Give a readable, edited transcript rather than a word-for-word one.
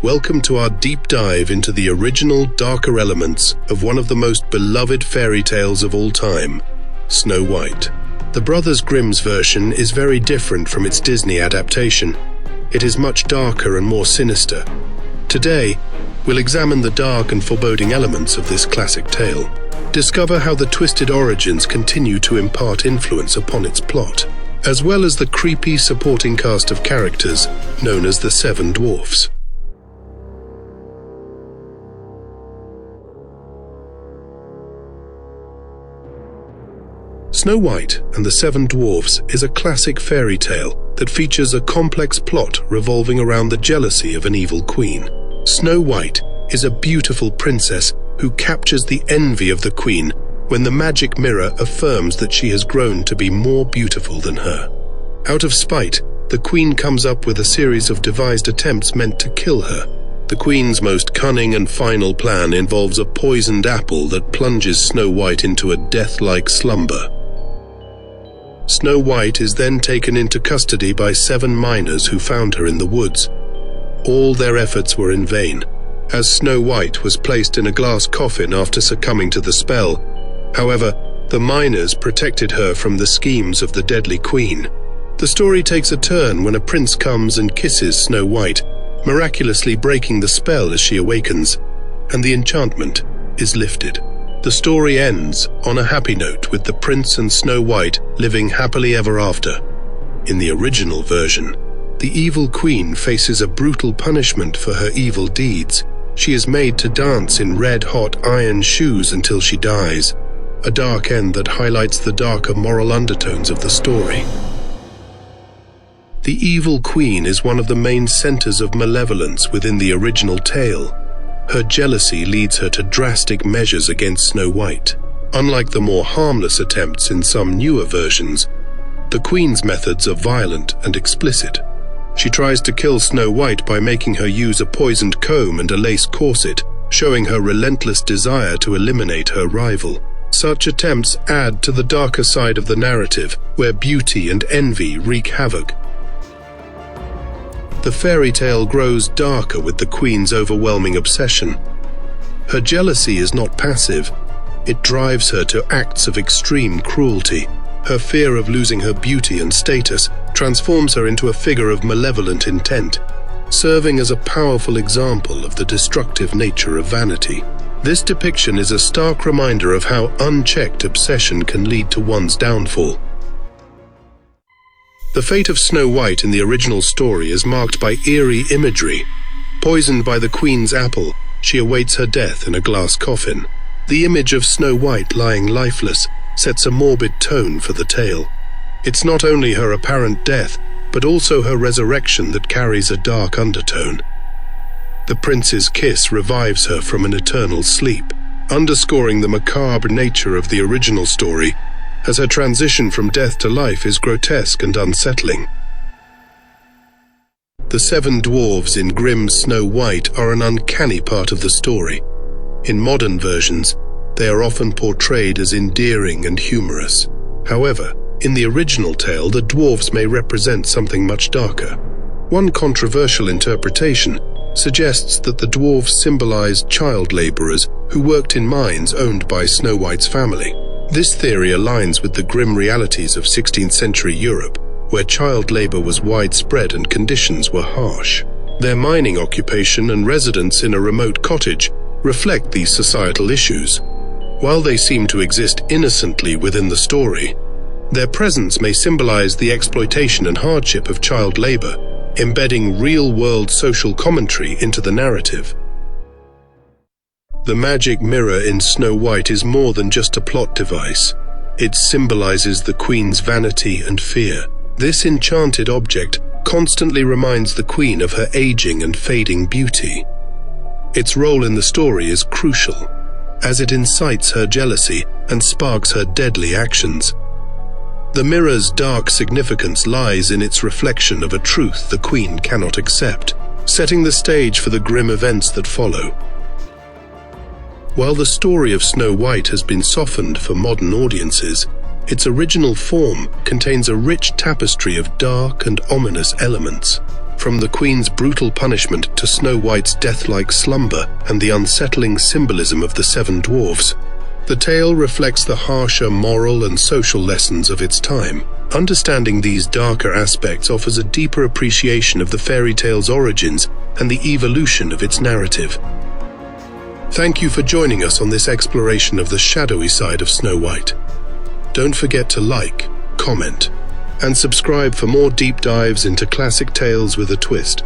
Welcome to our deep dive into the original, darker elements of one of the most beloved fairy tales of all time, Snow White. The Brothers Grimm's version is very different from its Disney adaptation. It is much darker and more sinister. Today, we'll examine the dark and foreboding elements of this classic tale. Discover how the twisted origins continue to impart influence upon its plot, as well as the creepy supporting cast of characters known as the Seven Dwarfs. Snow White and the Seven Dwarfs is a classic fairy tale that features a complex plot revolving around the jealousy of an evil queen. Snow White is a beautiful princess who captures the envy of the queen when the magic mirror affirms that she has grown to be more beautiful than her. Out of spite, the queen comes up with a series of devised attempts meant to kill her. The queen's most cunning and final plan involves a poisoned apple that plunges Snow White into a death-like slumber. Snow White is then taken into custody by 7 miners who found her in the woods. All their efforts were in vain, as Snow White was placed in a glass coffin after succumbing to the spell. However, the miners protected her from the schemes of the deadly queen. The story takes a turn when a prince comes and kisses Snow White, miraculously breaking the spell as she awakens, and the enchantment is lifted. The story ends on a happy note with the prince and Snow White living happily ever after. In the original version, the evil queen faces a brutal punishment for her evil deeds. She is made to dance in red-hot iron shoes until she dies, a dark end that highlights the darker moral undertones of the story. The evil queen is one of the main centers of malevolence within the original tale. Her jealousy leads her to drastic measures against Snow White. Unlike the more harmless attempts in some newer versions, the queen's methods are violent and explicit. She tries to kill Snow White by making her use a poisoned comb and a lace corset, showing her relentless desire to eliminate her rival. Such attempts add to the darker side of the narrative, where beauty and envy wreak havoc. The fairy tale grows darker with the queen's overwhelming obsession. Her jealousy is not passive. It drives her to acts of extreme cruelty. Her fear of losing her beauty and status transforms her into a figure of malevolent intent, serving as a powerful example of the destructive nature of vanity. This depiction is a stark reminder of how unchecked obsession can lead to one's downfall. The fate of Snow White in the original story is marked by eerie imagery. Poisoned by the queen's apple, she awaits her death in a glass coffin. The image of Snow White lying lifeless sets a morbid tone for the tale. It's not only her apparent death, but also her resurrection that carries a dark undertone. The prince's kiss revives her from an eternal sleep, underscoring the macabre nature of the original story, as her transition from death to life is grotesque and unsettling. The 7 dwarves in Grimm's Snow White are an uncanny part of the story. In modern versions, they are often portrayed as endearing and humorous. However, in the original tale, the dwarves may represent something much darker. One controversial interpretation suggests that the dwarves symbolized child laborers who worked in mines owned by Snow White's family. This theory aligns with the grim realities of 16th century Europe, where child labor was widespread and conditions were harsh. Their mining occupation and residence in a remote cottage reflect these societal issues. While they seem to exist innocently within the story, their presence may symbolize the exploitation and hardship of child labor, embedding real-world social commentary into the narrative. The magic mirror in Snow White is more than just a plot device. It symbolizes the queen's vanity and fear. This enchanted object constantly reminds the queen of her aging and fading beauty. Its role in the story is crucial, as it incites her jealousy and sparks her deadly actions. The mirror's dark significance lies in its reflection of a truth the queen cannot accept, setting the stage for the grim events that follow. While the story of Snow White has been softened for modern audiences, its original form contains a rich tapestry of dark and ominous elements. From the Queen's brutal punishment to Snow White's death-like slumber and the unsettling symbolism of the seven dwarfs, the tale reflects the harsher moral and social lessons of its time. Understanding these darker aspects offers a deeper appreciation of the fairy tale's origins and the evolution of its narrative. Thank you for joining us on this exploration of the shadowy side of Snow White. Don't forget to like, comment, and subscribe for more deep dives into classic tales with a twist.